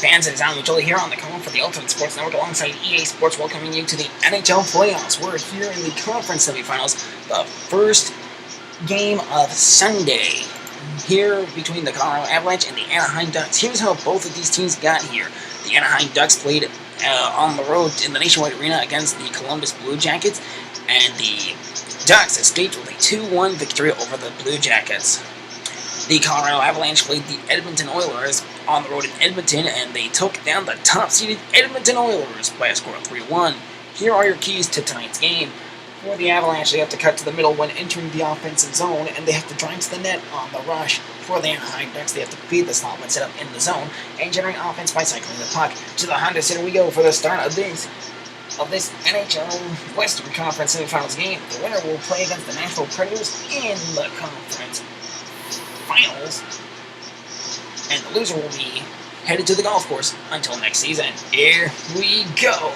fans, it is Anahiem here on the call for the Ultimate Sports Network alongside EA Sports, welcoming you to the NHL playoffs. We're here in the conference semifinals, the first game of Sunday here between the Colorado Avalanche and the Anahiem Ducks. Here's how both of these teams got here. The Anahiem Ducks played on the road in the Nationwide Arena against the Columbus Blue Jackets, and the Ducks escaped with a 2-1 victory over the Blue Jackets. The Colorado Avalanche played the Edmonton Oilers on the road in Edmonton, and they took down the top-seeded Edmonton Oilers by a score of 3-1. Here are your keys to tonight's game. For the Avalanche, they have to cut to the middle when entering the offensive zone, and they have to drive to the net on the rush. For the Anahiem Ducks, they have to feed the slot when set up in the zone and generate offense by cycling the puck. To the Honda Center we go for the start of this NHL Western Conference semifinals game. The winner will play against the Nashville Predators in the conference finals, and the loser will be headed to the golf course until next season. Here we go.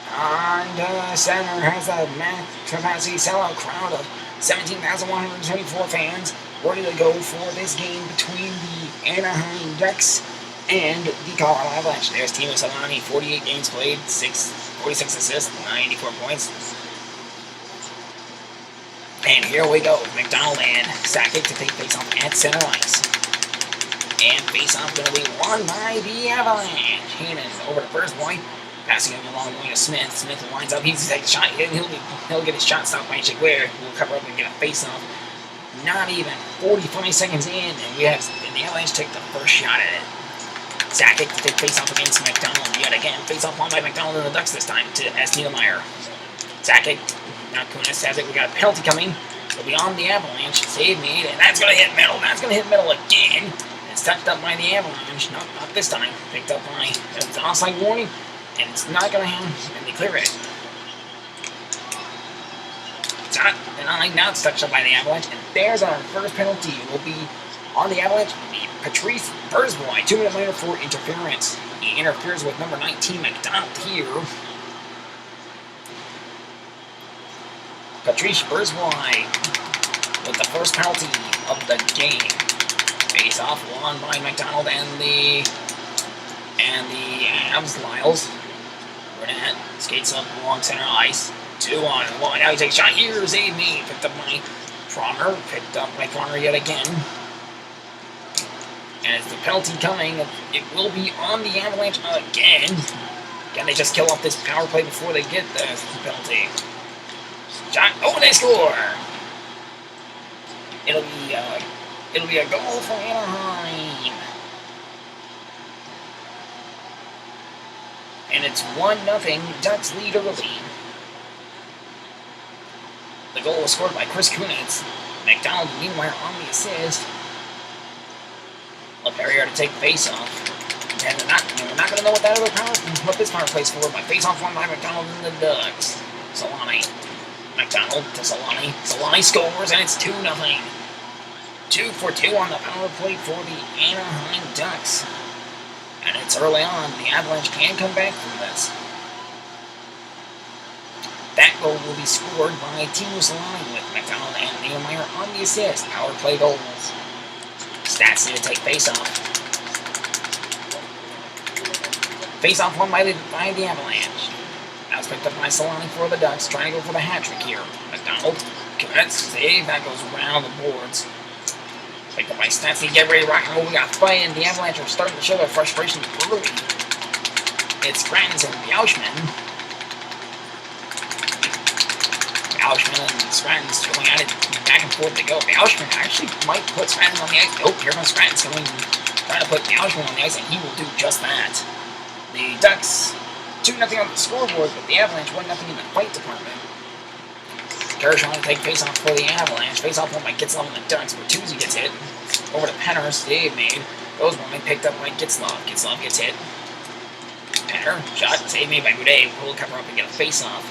Honda Center has a max capacity sellout crowd of 17,124 fans ready to go for this game between the Anahiem Ducks and the Colorado Avalanche. There's Timo Solani, 48 games played, 46 assists, 94 points. And here we go, McDonald and Sakic to take face-off at center ice. And face-off going to be won by the Avalanche. Heenan over to first point, passing him along the wing to Smith. Smith winds up, he's taking a shot, he'll get his shot stopped by Chiguer, who will cover up and get a face-off. Not even 45 seconds in, and the Avalanche take the first shot at it. Sakic to take face-off against McDonald yet again. Face-off won by McDonald and the Ducks this time to S. Niedermeyer. Sakic, now Kunis has it. We got a penalty coming. It'll be on the Avalanche. Save made, and that's going to hit middle. That's going to hit middle again. It's touched up by the Avalanche. Not this time. Picked up by the offside warning, and it's not going to happen. And they clear it. It's not denied. Now it's touched up by the Avalanche, and there's our first penalty. It will be on the Avalanche. It will be Patrice Burzboy, 2-minute minor for interference. He interferes with number 19 McDonald here. Patrice Burzboy with the first penalty of the game. Face off won by McDonald and the Avs. Lyles. Burnett skates up along center ice. 2-on-1. Now he takes a shot. Here's a me. Picked up by Pronger. Picked up by Pronger yet again. And it's the penalty coming. It will be on the Avalanche again. Can they just kill off this power play before they get the penalty? Shot. Oh, they score! It'll be a goal for Anahiem. And it's 1-0. Ducks lead early. The goal was scored by Chris Kunitz. McDonald and Niedermeyer on the assist. LePerrier to take face-off. And we're not going to know what this power plays for, but face-off won by McDonald and the Ducks. Solani. McDonald to Solani. Solani scores, and it's 2-0. 2 for 2 on the power play for the Anahiem Ducks. And it's early on. The Avalanche can come back from this. That goal will be scored by Timo Solani with McDonald and Niedermeyer on the assist. Power play goals. Stats need to take face-off. Face-off won by the Avalanche. That was picked up by Solani for the Ducks, trying to go for the hat-trick here. McDonald commits, save, that goes around the boards. Picked up by Statsy, get ready to rock and roll. We got fight, and the Avalanche are starting to show their frustration early. It's Scranton and Bjauschman. Bjauschman and Scranton going at it back and forth they go. Bjauschman actually might put Scranton on the ice. Oh, here comes Scranton trying to put Bjauschman on the ice, and he will do just that. The Ducks 2-0 on the scoreboard, but the Avalanche 1-0 in the fight department. Gershon to take face-off for the Avalanche. Face-off won by Getzlaf and the Ducks, where Tuesday gets hit. Over to Penner, save made. Goes one, picked up by Getzlaf. Getzlaf gets hit. Penner, shot, save made by Goudet. Will cover up and get a face-off.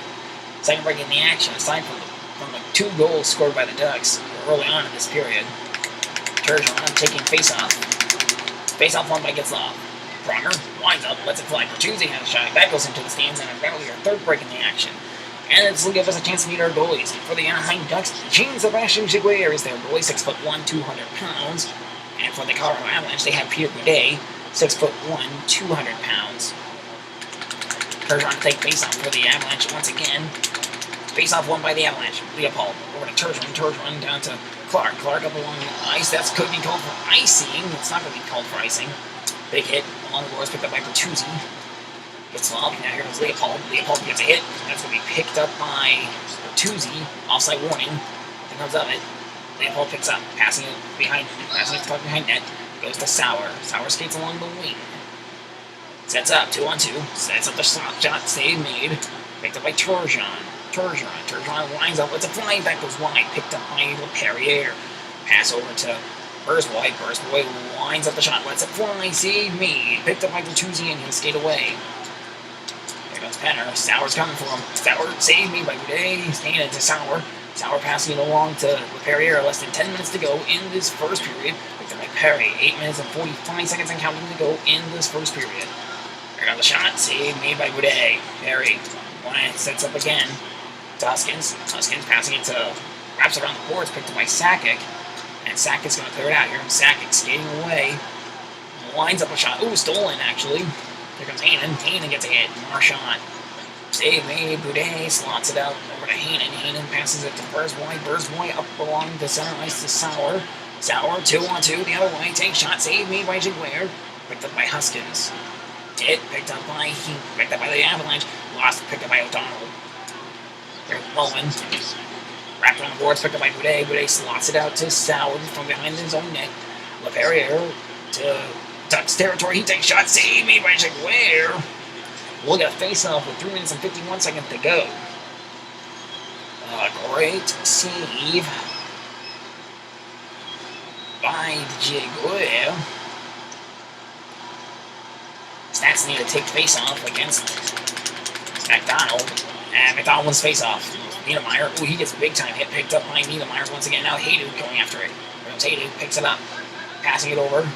Second break in the action, aside from the 2 goals scored by the Ducks early on in this period. Gershon taking face-off. Face-off won by Getzlaf. Pronger winds up, lets it fly. Bertuzzi has a shot. That goes into the stands, and apparently our third break in the action. And it's going to give us a chance to meet our goalies. For the Anaheim Ducks, Jean-Sebastian Giguere is their goalie, 6'1", 200 pounds. And for the Colorado Avalanche, they have Peter Goudet, 6'1", 200 pounds. Turgeon to take face-off for the Avalanche once again. Face-off won by the Avalanche. Leopold over to Turgeon down to Clark. Clark up along the ice. That could be called for icing. It's not going to be called for icing. Big hit along the boards, picked up by Bertuzzi. Gets lobbed. Now here comes Leopold. Leopold gets a hit. That's going to be picked up by Bertuzzi. Offside warning. Nothing comes of it. Leopold picks up, passing it behind net. Goes to Sauer. Sauer skates along the wing. Sets up, 2-on-2. Sets up the shot. Save made. Picked up by Turgeon. Turgeon lines up. Lets it fly. Back goes wide. Picked up by LePerriere. Pass over to Burzboy. Burzboy lines up the shot. Lets it fly. Save made. Picked up by Bertuzzi and he'll skate away. There goes Penner. Sauer's coming for him. Sauer saved me by Goudet. He's handing it to Sauer. Sauer passing it along to LePerriere. Less than 10 minutes to go in this first period. Picked up by Perry. 8 minutes and 45 seconds and counting to go in this first period. There goes the shot. Save made by Goudet. Perry sets up again. Huskins passing it to, wraps around the boards, picked up by Sakic. And Sakic's going to clear it out. Here comes Sakic skating away. Lines up a shot. Ooh, stolen, actually. Here comes Haanen. Haanen gets a hit. Marchand. Save made. Goudet slots it out over to Haanen. Haanen passes it to Burzboy. Burzboy up along the center ice to Sauer. Sauer, 2-on-2, the other way. Take shot. Save made by Giguere. Picked up by Huskins. Picked up by the Avalanche. Lost, picked up by O'Donnell. There's Mullen. Wrapped on the boards, picked up by Goudet. Goudet slots it out to Sauer from behind his own net. LePerriere to Ducks territory. He takes shot. Save made by Giguere. We'll get a face-off with 3 minutes and 51 seconds to go. Great save by Giguere. Stats need to take face-off against McDonald. And McDonald wins face-off. Niedermeyer, ooh, he gets a big-time hit, picked up by Niedermeyer once again. Now Haydu going after it. Haydu picks it up, passing it over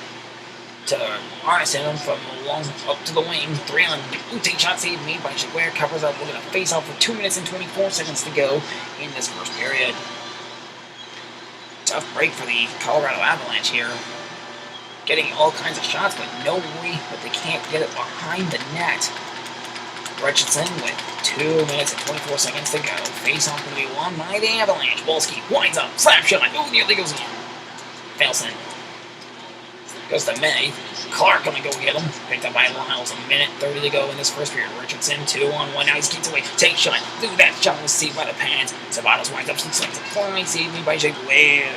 to Arneson from long up to the wing. 3-on. Take shot save made by Giguere. Covers up. We're going to face-off with 2 minutes and 24 seconds to go in this first period. Tough break for the Colorado Avalanche here. Getting all kinds of shots, but no way, but they can't get it behind the net. Richardson with 2 minutes and 24 seconds to go. Face off going to be won by the Avalanche. Wolski winds up, slap shot. Oh, nearly goes in. Failson goes to May. Clark going to go get him. Picked up by Lyles. 1:30 to go in this first period. Richardson 2-on-1. Now he skates away. Take shot. Ooh, that shot was saved by the pants. Sabatos winds up. Slings it. Flying saved me by Giguere.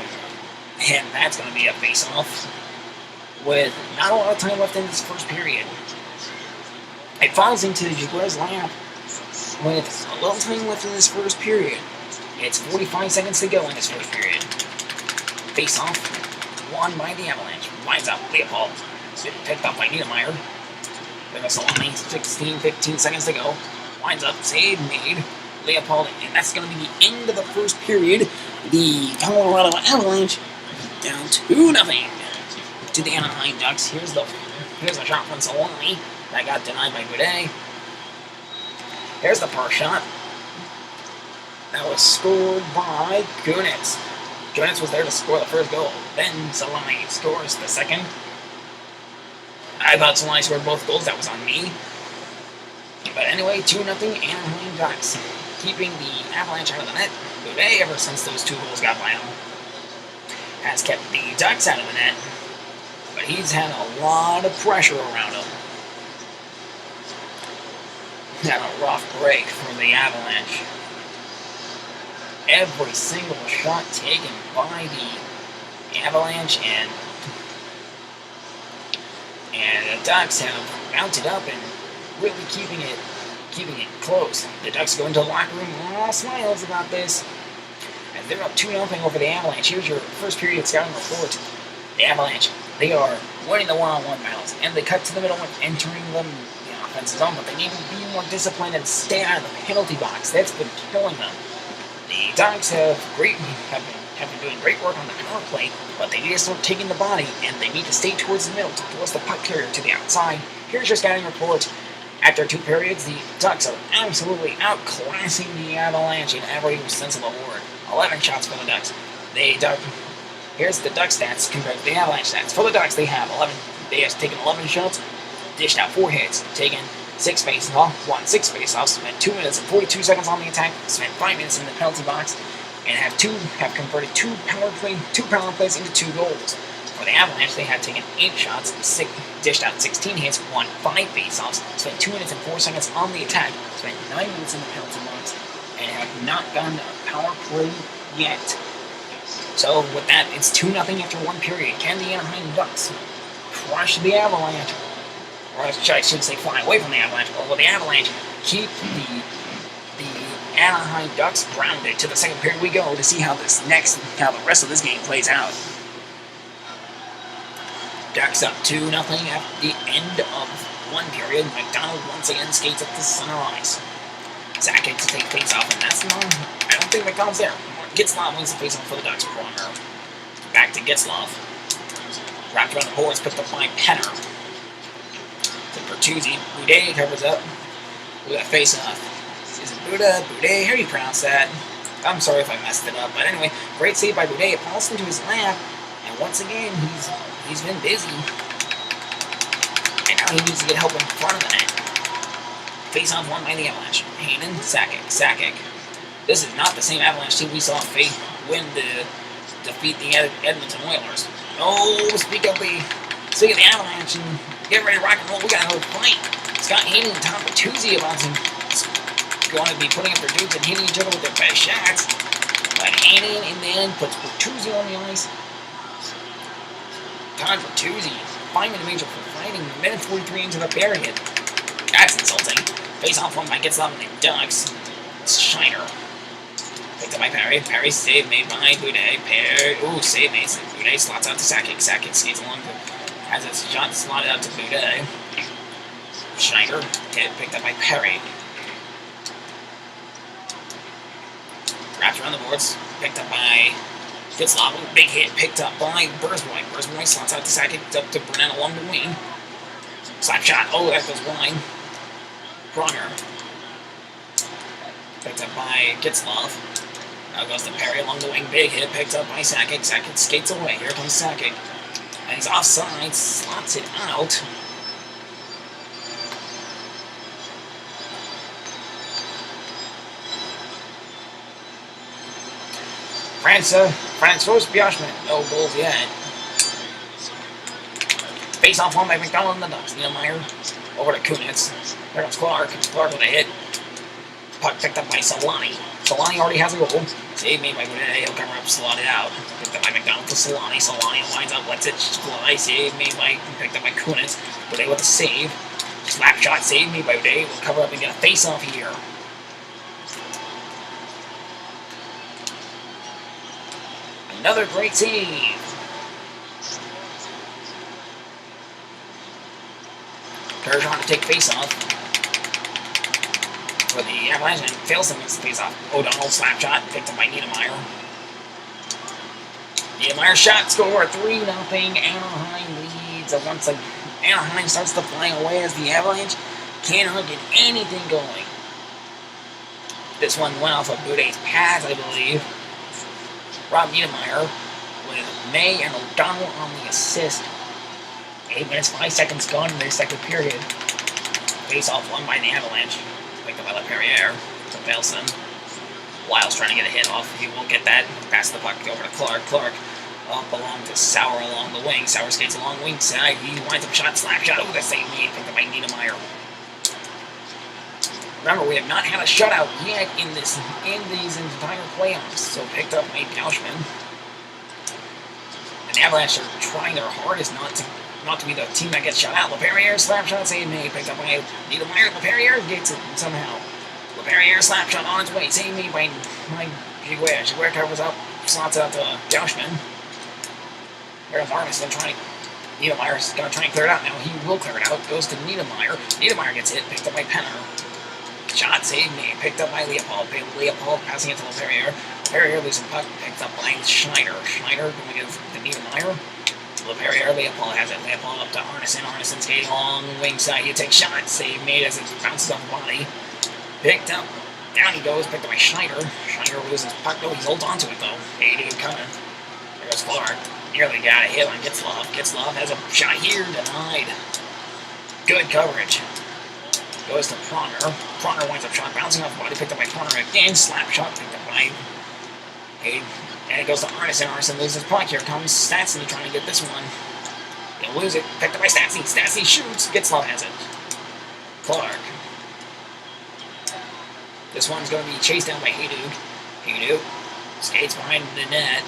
And that's going to be a face-off with not a lot of time left in this first period. It falls into Giguere's lap with a little time left in this first period. It's 45 seconds to go in this first period. Face off, won by the Avalanche. Winds up, Leopold. Picked up by Niedermeyer. Then it's only 15 seconds to go. Winds up, save made. Leopold, and that's going to be the end of the first period. The Colorado Avalanche down 2-0 to the Anaheim Ducks. Here's a shot from Saloni that got denied by Goudet. Here's the first shot. That was scored by Kunitz. Kunitz was there to score the first goal. Then Saloni scores the second. I thought Saloni scored both goals. That was on me. But anyway, 2-0 Anaheim Ducks. Keeping the Avalanche out of the net. Goudet, ever since those 2 goals got by him, has kept the Ducks out of the net. But he's had a lot of pressure around him. Had a rough break for the Avalanche. Every single shot taken by the Avalanche, and the Ducks have mounted up and really keeping it close. The Ducks go into the locker room, all smiles about this, and they're up 2-0 over the Avalanche. Here's your first period scouting report. The Avalanche, they are winning the one-on-one battles, and they cut to the middle and entering the offensive zone, but they need to be more disciplined and stay out of the penalty box. That's been killing them. The Ducks have been doing great work on the power play, but they need to start taking the body, and they need to stay towards the middle to force the puck carrier to the outside Here's your scouting report. After 2 periods, the Ducks are absolutely outclassing the Avalanche in every sense of the word. 11 shots for the Ducks. Here's the Duck stats compared to the Avalanche stats. For the Ducks, they have taken 11 shots, dished out 4 hits, taken 6 faceoffs, won 6 faceoffs, spent 2 minutes and 42 seconds on the attack, spent 5 minutes in the penalty box, and have converted 2 power plays into 2 goals. For the Avalanche, they have taken 8 shots, dished out 16 hits, won 5 faceoffs, spent 2 minutes and 4 seconds on the attack, spent 9 minutes in the penalty box, and have not gotten a power play yet. So with that, it's 2-0 after 1 period. Can the Anaheim Ducks crush the Avalanche? Or I should say fly away from the Avalanche. Or will the Avalanche keep the Anaheim Ducks grounded? To the second period we go to see how the rest of this game plays out. Ducks up 2-0 at the end of 1 period. McDonald once again skates up the center ice. Sakic to take face off, and that's not. I don't think McDonald's there. Getzlaf wins the face off for the Ducks. Pronger. Back to Getzlaf. Wrapped around the boards, picked up by Penner. To Bertuzzi. Boudet covers up. We got face off. Is it Buda? Boudet? How do you pronounce that? I'm sorry if I messed it up, but anyway, great save by Boudet. It falls into his lap, and once again, he's been busy. And now he needs to get help in front of the net. Face off won by the Avalanche. Hayden, Sakic. This is not the same Avalanche team we saw defeat the Edmonton Oilers. Oh, speak of the Avalanche and get ready to rock and roll. We got another fight. Scott Hayden and Tom Bertuzzi about to going to be putting up their dudes and hitting each other with their best shots. But Hayden in the end puts Bertuzzi on the ice. Tom Bertuzzi, 5-minute major for fighting, a minute 43 into the period. That's insulting. Face off one by Getzlaf and the Ducks. Schneider. Picked up by Perry. Perry save made by Boudet. Save made. Boudet slots out to Sakic. Sakic skates along has his shot slotted out to Boudet. Schneider hit picked up by Perry. Wrapped around the boards. Picked up by Getzlaf. Big hit picked up by Burzboy. Burzboy slots out to Sakic. Up to Burnett along the wing. Slap shot. Oh, that goes wide. Pronger. Picked up by Getzlaf. Now goes to Perry along the wing. Big hit picked up by Sakic. Sakic skates away. Here comes Sakic. And he's offside. Slots it out. Francois Biochman. No goals yet. Face off one by McDonald and the Ducks. Niedermeyer over to Kunitz. There comes Clark. Clark with a hit. Puck picked up by Solani. Solani already has a goal. Save made by Boudet. He'll cover up, slotted out. Picked up by McDonald to Solani. Solani lines up, lets it fly. Save made by, picked up by Kunitz. Boudet with a save. Slap shot, save made by Boudet. We'll cover up and get a face off here. Another great save. Turgeon to take face off. For the Avalanche and fails to miss the face-off. O'Donnell slap shot, picked up by Niedermeyer. Niedermeyer shot, score, 3-0. Anaheim leads. Once again, Anaheim starts to fly away as the Avalanche cannot get anything going. This one went off of Boudet's pads, I believe. Rob Niedermeyer with May and O'Donnell on the assist. 8 minutes, 5 seconds gone in their second period. Face-off won by the Avalanche. Picked up by LaPerriere to Belson. Lyle's trying to get a hit off. He won't get that. Pass the puck over to Clark. Clark up along to Sauer along the wing. Sauer skates along wing side. He winds up shot, slap shot over the same lead. Picked up by Niedermeyer. Remember, we have not had a shutout yet in these entire playoffs. So picked up by Bauschman. And the Avalanche are trying their hardest not to be the team that gets shut out. LaPerriere slap shot save made, picked up by Niedermeyer. LaPerriere gets it somehow. LaPerriere slap shot on its way, save made by Giguere. Giguere covers up, slots out to Bauschman. There's Martin trying. Niedermeyer's going to try and clear it out now. He will clear it out. Goes to Niedermeyer. Niedermeyer gets hit, picked up by Penner. Shot save made, picked up by Leopold. Leopold passing it to LaPerriere. LaPerriere losing puck, picked up by Schneider. Schneider going to give to Niedermeyer. LePerrier, Leopold has it. Leopold up to Arneson. Arneson skating along wing side. He takes shots. Save made as it bounces off the body. Picked up. Down he goes. Picked up by Schneider. Schneider loses puck. No, he holds onto it though. Hey, dude, coming. There goes Clark. Nearly got a hit on Getzlaf. Getzlaf has a shot here. Denied. Good coverage. Goes to Pronger. Pronger winds up shot. Bouncing off the body. Picked up by Pronger again. Slap shot. Picked up by Hey. And it goes to Arneson. Arneson loses puck. Here comes Stastny trying to get this one. He'll lose it. Picked up by Stastny. Stastny shoots. Getzlaf has it. Clark. This one's going to be chased down by Hayduk. Hayduk skates behind the net.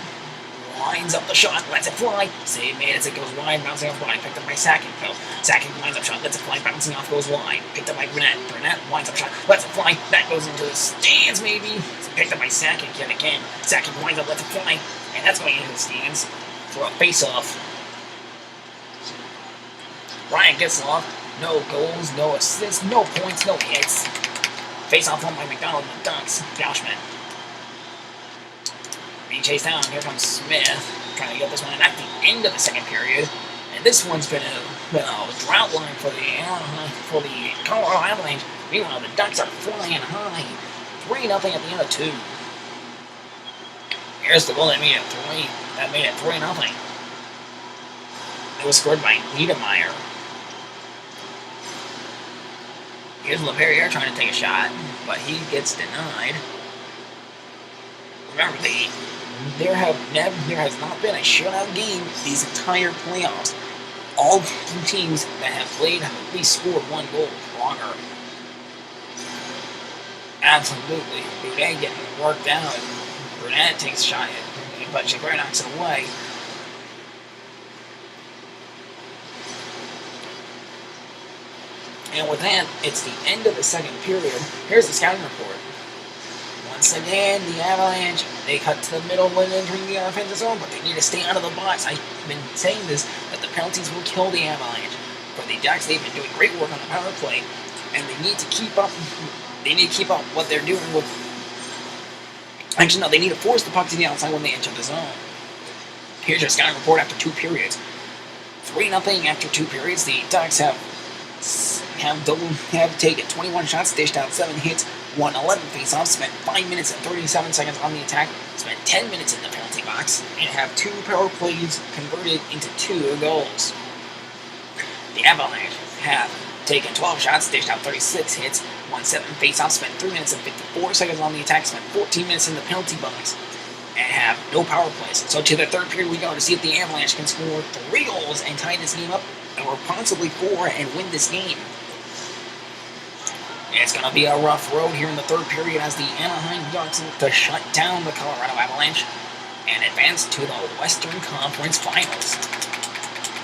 Lines up the shot. Lets it fly. Save made as it goes wide. Bouncing off wide. Picked up by Sakic. Sakic winds up shot. Lets it fly. Bouncing off. Goes wide. Picked up by Burnett. Burnett winds up shot. Lets it fly. That goes into the stands maybe. Picked up by Sakic yet again. Sakic winds up. Lets it fly. And that's going into the stands for a face-off. Ryan Getzlaf. No goals. No assists. No points. No hits. Face-off won by McDonald and the Ducks. Gauchman. Being chased down. Here comes Smith. Trying to get this one at the end of the second period. And this one's been a drought line for the Colorado Avalanche. Meanwhile, the Ducks are flying high. 3-0 at the end of 2. Here's the goal that made it 3. That made it 3-0. It was scored by Niedermeyer. Here's LePerrier trying to take a shot, but he gets denied. Remember, there has not been a shutout game these entire playoffs. All two teams that have played have at least scored 1 goal. Longer. Absolutely. Boudet getting worked out. Burnett takes a shot at it, but Jaguar knocks it away. And with that, it's the end of the second period. Here's the scouting report. Once again, the Avalanche, they cut to the middle when entering the offensive zone, but they need to stay out of the box. I've been saying this, that the penalties will kill the Avalanche. For the Ducks, they've been doing great work on the power play, and they need to keep up. They need to keep up what they're doing with. Actually, no, they need to force the puck to the outside when they enter the zone. Here's your scouting report after 2 periods. 3-0 after 2 periods. The Ducks have taken 21 shots, dished out 7 hits, won 11 faceoffs, spent 5 minutes and 37 seconds on the attack, spent 10 minutes in the penalty box, and have 2 power plays converted into 2 goals. The Avalanche have taken 12 shots, dished out 36 hits, won 7 faceoffs, spent 3 minutes and 54 seconds on the attack, spent 14 minutes in the penalty box, and have no power plays. So to the third period we go to see if the Avalanche can score 3 goals and tie this game up, or possibly 4 and win this game. It's going to be a rough road here in the third period as the Anaheim Ducks look to shut down the Colorado Avalanche and advance to the Western Conference Finals.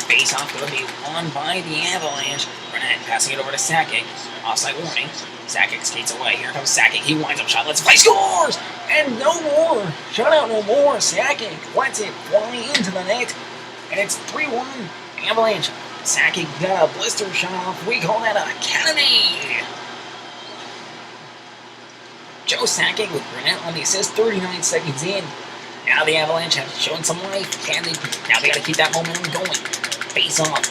Face-off going to be won by the Avalanche. Burnett passing it over to Sakic. Offside warning. Sakic skates away. Here comes Sakic. He winds up shot. Let's play. Scores! And no more. Shutout no more. Sakic lets it fly into the net. And it's 3-1 Avalanche. Sakic got a blister shot off. We call that a cannon. Joe Sakic with Burnett on the assist, 39 seconds in. Now the Avalanche have shown some life. Now they got to keep that momentum going. Face off.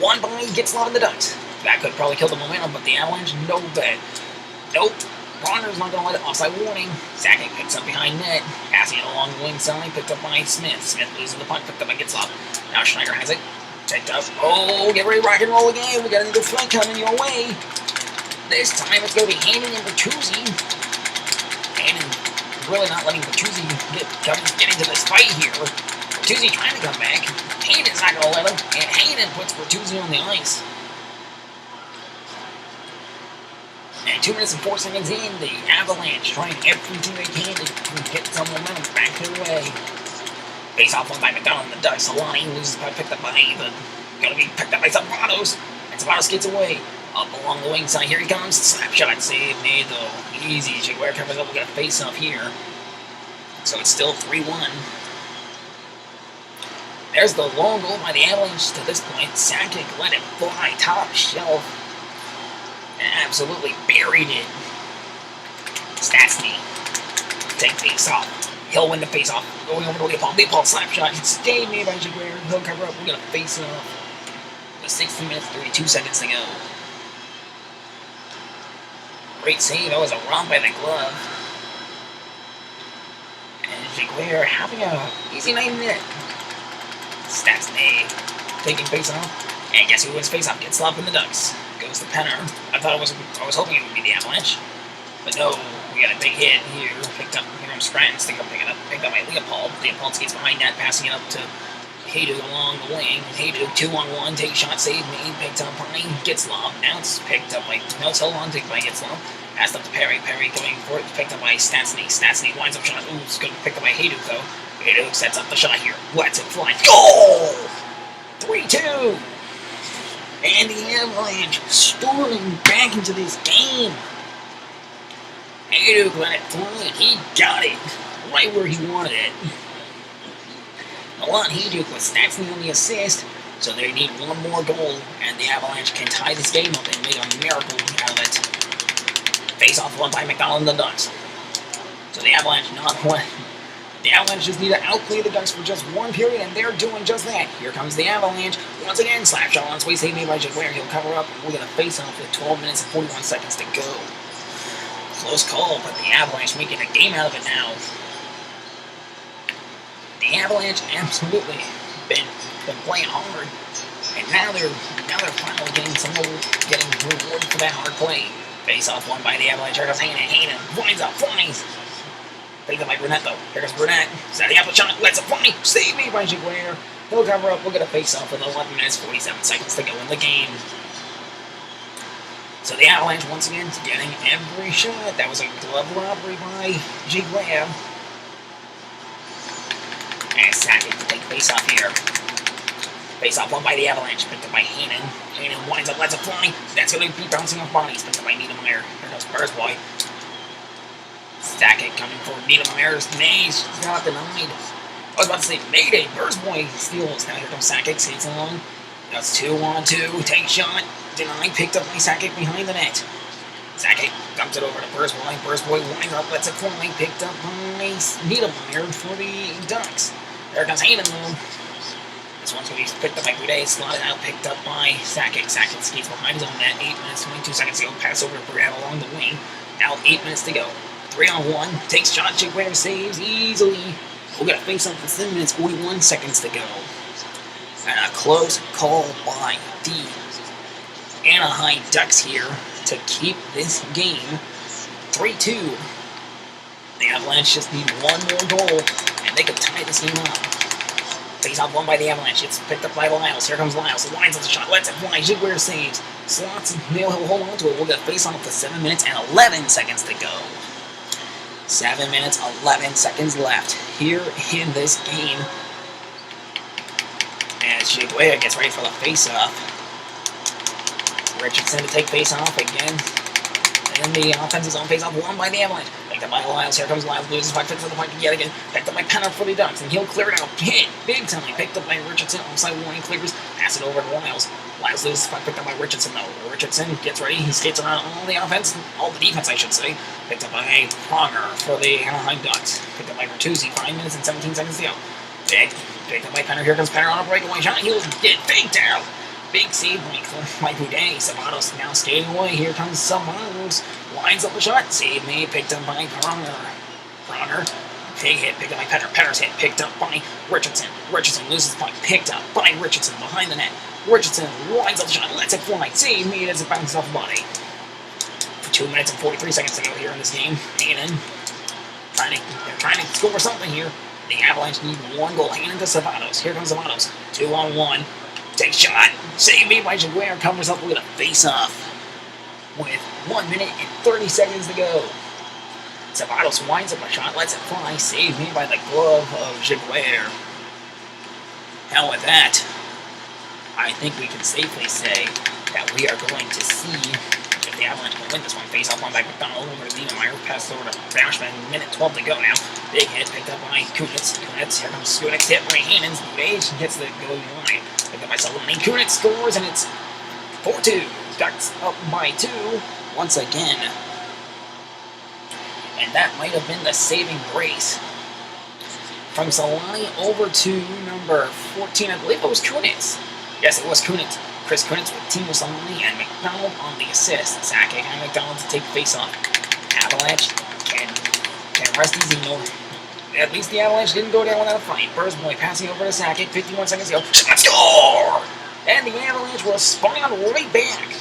One by Getzlaf and the Ducks. That could probably kill the momentum, but the Avalanche know that. Nope. Bronner's not going to let it. Offside warning. Sakic picks up behind net. Passing it along the wing side. Picked up by Smith. Smith loses the puck. Picked up by Getzlaf. Now Schneider has it. Checked up. Oh, get ready to rock and roll again. We got another flight coming your way. This time it's going to be Hannon and Bertuzzi. Hannon really not letting Bertuzzi get into this fight here. Bertuzzi trying to come back. Hannon's not going to let him. And Hannon puts Bertuzzi on the ice. And 2 minutes and 4 seconds in, the Avalanche trying everything they can to get some momentum back their way. Face off one by McDonald and the Ducks. Alani loses by picked up by going to be picked up by Zapatos. And Zapatos skates away. Up along the wing side, here he comes. Slap shot save made though. Easy. Jaguar covers up. We got a face off here. So it's still 3-1. There's the long goal by the Avalanche to this point. Sakic let it fly top shelf. And absolutely buried it. Stastny take face off. He'll win the face-off. Going over to Leopold. Leopold slap shot. It's stayed made by Jaguar. He'll cover up. We're going to face off. With 16 minutes, 32 seconds to go. Great save. That was a romp by the glove. And Jaguar having a easy 9 minute. Stastny taking face-off. And guess who wins face-off? Gets slopped in the Ducks. Goes to Penner. I was hoping it would be the Avalanche. But no, we got a big hit here. Picked up here from Scranton. Picked up by Leopold. Leopold skates behind net, passing it up to Haydu along the wing. Haydu 2-on-1, take shot, save made, picked up by Getzlaf. Now it's picked up by held on, taken by Getzlaf. Passed up to Perry. Perry going for it, picked up by Stastny. Stastny winds up shot. Ooh, it's going to be picked up by Haydu though. Haydu sets up the shot here. Lets it fly. Goal! 3-2! And the Avalanche storming back into this game. Haydu let it fly, and he got it right where he wanted it. Milan Haydu with Stastny on the assist, so they need one more goal, and the Avalanche can tie this game up and make a miracle out of it. Face-off won by McDonald and the Ducks. So the Avalanche not one. The Avalanche just need to outplay the Ducks for just one period, and they're doing just that. Here comes the Avalanche. Once again, slap shot on its way, saved made by Jaguar. He'll cover up, and we're going to face off with 12 minutes and 41 seconds to go. Close call, but the Avalanche making a game out of it now. The Avalanche absolutely been playing hard, and now they're finally getting reward for that hard play. Face off one by the Avalanche. Here goes Hayden. Hayden winds up, flies. Picked up by Burnett though. Here goes Burnett. Setting up a shot. Lets it fly. Save me by Jaguar. He'll cover up. We'll get a face off with 11 minutes 47 seconds to go in the game. So the Avalanche once again getting every shot. That was a glove robbery by Jaguar. And Sakic to take face off here. Face off one by the Avalanche. Picked up by Hayden. Hayden winds up, lets it fly. That's going to be bouncing off bodies. Picked up by Niedermeyer. Here goes Bursboy. Sakic coming for Niedermeyer's nays. She's not denied. I was about to say Mayday. Bursboy steals. Now here comes Sakic. Skates along. That's 2-on-2. Take shot. Denied. Picked up by Sakic behind the net. Sakic dumps it over to Bursboy. Bursboy winds up, lets it fly. Picked up by Niedermeyer for the Ducks. There comes Hayden though. This one's going to be picked up by Goudet. Slotted out. Picked up by Sakic. Sakic skates behind his own net. 8 minutes, 22 seconds to go. Pass over to Brad along the wing. Now 8 minutes to go. 3-on-1. Takes shot. Jaguar saves easily. We'll get a face-off with 7 minutes, 41 seconds to go. And a close call by the Anaheim Ducks here to keep this game 3-2. The Avalanche just need one more goal, and they could tie this game up. Face-off won by the Avalanche. It's picked up by Lyles. Here comes Lyles. Lines up the shot. Lets it fly. Jaguar saves. Slots. He'll hold on to it. We'll get a face-off with 7 minutes and 11 seconds to go. 7 minutes, 11 seconds left here in this game. As Jaguar gets ready for the face-off. Richardson to take face-off again. And the offense's on face-off won by the Avalanche. Picked up by Lyles. Here comes Lyles. Loses puck. Picks up the puck yet again. Picked up by Penner for the Ducks. And he'll clear it out. Hit. Big time. Picked up by Richardson. Offside warning. Clears. Pass it over to Lyles. Lyles loses puck. Picked up by Richardson though. Richardson gets ready. He skates around all the offense. All the defense I should say. Picked up by Pronger for the Anaheim Ducks. Picked up by Bertuzzi. 5 minutes and 17 seconds to go. Picked up by Penner. Here comes Penner on a breakaway shot. He'll get faked out. Big save by Goudet. Sabatos now skating away. Here comes Sabatos. Lines up the shot. Save made. Picked up by Pronger. Pronger. Big hit. Picked up by Penner. Penner's hit. Picked up by Richardson. Richardson loses the puck. Picked up by Richardson behind the net. Richardson lines up the shot. Lets it fly. Save made as it bounces off the body. For 2 minutes and 43 seconds to go here in this game. Hayden they're trying to score something here. The Avalanche need one goal. Hayden to Sabatos. Here comes Sabatos. 2-on-1. Take shot. Save me by Jaguar. Covers up with a face-off. With 1 minute and 30 seconds to go. Sabatos winds up a shot. Lets it fly. Save me by the glove of Jaguar. Now with that, I think we can safely say that we are going to see if the Avalanche can win this one. Face-off on by McDonald over to Niedermeyer. Pass over to Bashman. Minute 12 to go now. Big hit picked up by Kunitz. Kunitz. Here comes Kunitz. Hit by Hannons. Gage gets the goal line. Picked up by Sullivan. Kunitz scores, and it's 4-2. Ducks up by 2 once again. And that might have been the saving grace From Solani over to number 14, I believe it was Kunitz. Yes, it was Kunitz. Chris Kunitz with Timo Solani and McDonald on the assist. Sakic and McDonald to take face-off. Avalanche can rest easy. No, at least the Avalanche didn't go down without a fight. Burzboy passing over to Sakic. 51 seconds to go. Let's score! And the Avalanche respond right back.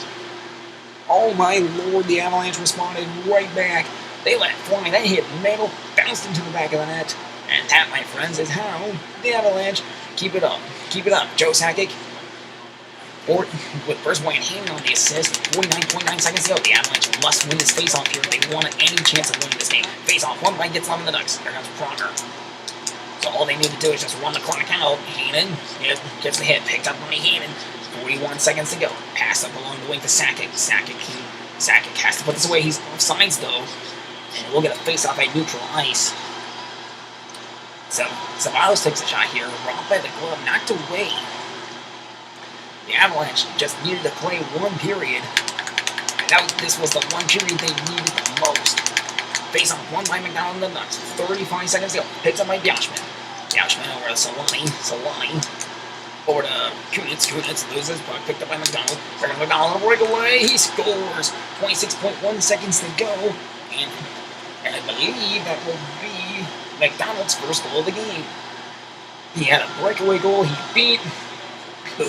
Oh my lord, the Avalanche responded right back. They let it fly. That hit metal, bounced into the back of the net. And that, my friends, is how the Avalanche keep it up. Keep it up. Joe Sakic with Burzboy and Anahiem on the assist. 49.9 seconds to go. The Avalanche must win this face-off here if they want any chance of winning this game. Face-off. One line gets on the Ducks. There comes Pronger. So all they need to do is just run the clock out. Heenan gets the hit. Picked up by Heenan. 41 seconds to go. Pass up along the wing to Sakic. Sakic has to put this away. He's offsides, though. And we'll get a face-off at neutral ice. So Savalos takes a shot here. Robbed by the glove. Knocked away. The Avalanche just needed to play one period. And this was the one period they needed the most. Face off one by McDonald and the Ducks. 35 seconds to go. Picked up by Yashman. Yashman over to Solani. Over to Kunitz. Kunitz loses puck. Picked up by McDonald. Second McDonald on a breakaway. He scores. 26.1 seconds to go. And I believe that will be McDonald's first goal of the game. He had a breakaway goal. He beat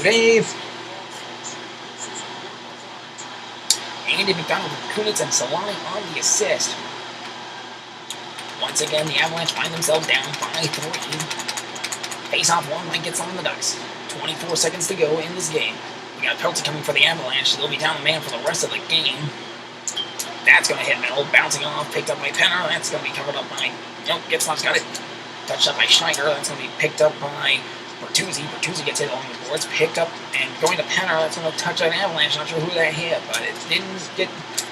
Dave. Andy McDonald with Kunitz and Solani on the assist. Once again, the Avalanche find themselves down by 3. Face-off one line gets on the Ducks. 24 seconds to go in this game. We got a penalty coming for the Avalanche. They'll be down a man for the rest of the game. That's going to hit metal. Bouncing off. Picked up by Penner. That's going to be covered up by... Nope, Gibson's got it. Touched up by Schneider. That's going to be picked up by Bertuzzi. Bertuzzi gets hit along the boards. Picked up and going to Penner. That's going to touch an Avalanche. Not sure who that hit, but it didn't get...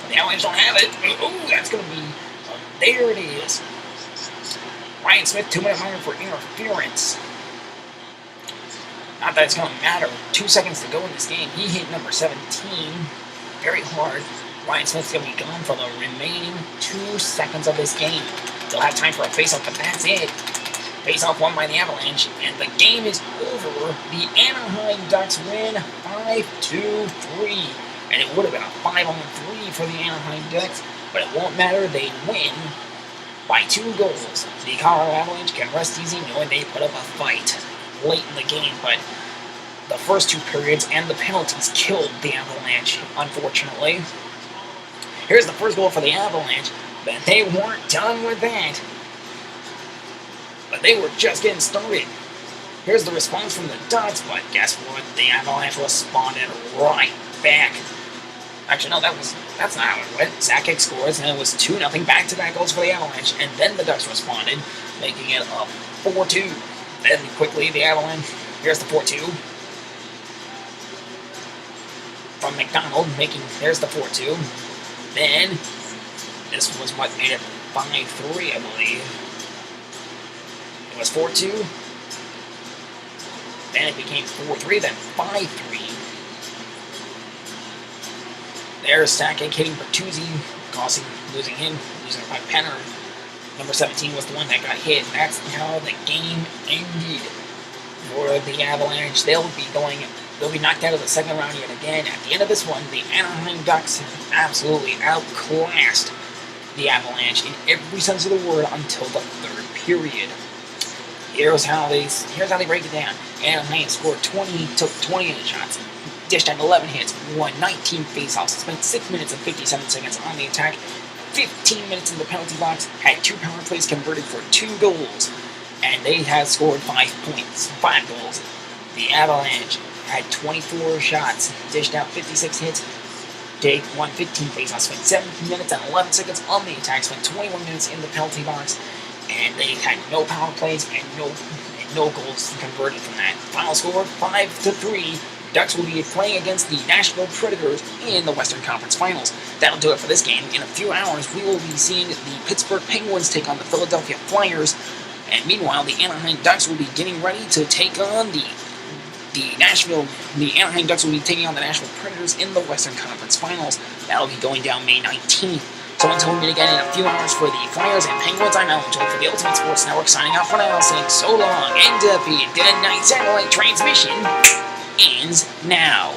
The Avalanche don't have it. Ooh, that's going to be... there it is. Ryan Smith, 2-minute minor for interference. Not that it's going to matter. 2 seconds to go in this game. He hit number 17 very hard. Ryan Smith's going to be gone for the remaining 2 seconds of this game. They'll have time for a face-off, but that's it. Face-off won by the Avalanche, and the game is over. The Anaheim Ducks win 5-3. And it would have been a 5-on-3 for the Anaheim Ducks, but it won't matter. They win by 2 goals. The Colorado Avalanche can rest easy knowing they put up a fight late in the game, but the first 2 periods and the penalties killed the Avalanche, unfortunately. Here's the first goal for the Avalanche, but they weren't done with that. But they were just getting started. Here's the response from the Ducks, but guess what? The Avalanche responded right back. Actually, no, that's not how it went. Sakic scores, and it was 2-0 back-to-back goals for the Avalanche, and then the Ducks responded, making it a 4-2. Then quickly, the Avalanche, here's the 4-2. From McDonald, there's the 4-2. Then, this was what made it 5-3, I believe. It was 4-2. Then it became 4-3, then 5-3. There's Sakic hitting Bertuzzi, losing by Penner. Number 17 was the one that got hit. That's how the game ended for the Avalanche. They'll be knocked out of the second round yet again. At the end of this one, the Anaheim Ducks absolutely outclassed the Avalanche in every sense of the word until the third period. Here's how they break it down. Anaheim scored 20, took 20 shots, dished out 11 hits, won 19 faceoffs, spent 6 minutes and 57 seconds on the attack, 15 minutes in the penalty box, had 2 power plays converted for 2 goals, and they had scored 5 goals. The Avalanche had 24 shots, dished out 56 hits, they won 15 faceoffs, spent 17 minutes and 11 seconds on the attack, spent 21 minutes in the penalty box, and they had no power plays and no goals converted from that. Final score, 5-3. Ducks will be playing against the Nashville Predators in the Western Conference Finals. That'll do it for this game. In a few hours, we will be seeing the Pittsburgh Penguins take on the Philadelphia Flyers, and meanwhile, the Anaheim Ducks will be getting ready to take on the Anaheim Ducks will be taking on the Nashville Predators in the Western Conference Finals. That'll be going down May 19th. So until we meet again in a few hours for the Flyers and Penguins, I'm Alan Joel for the Ultimate Sports Network, signing out for now, saying so long and defeat. The night satellite transmission ends now.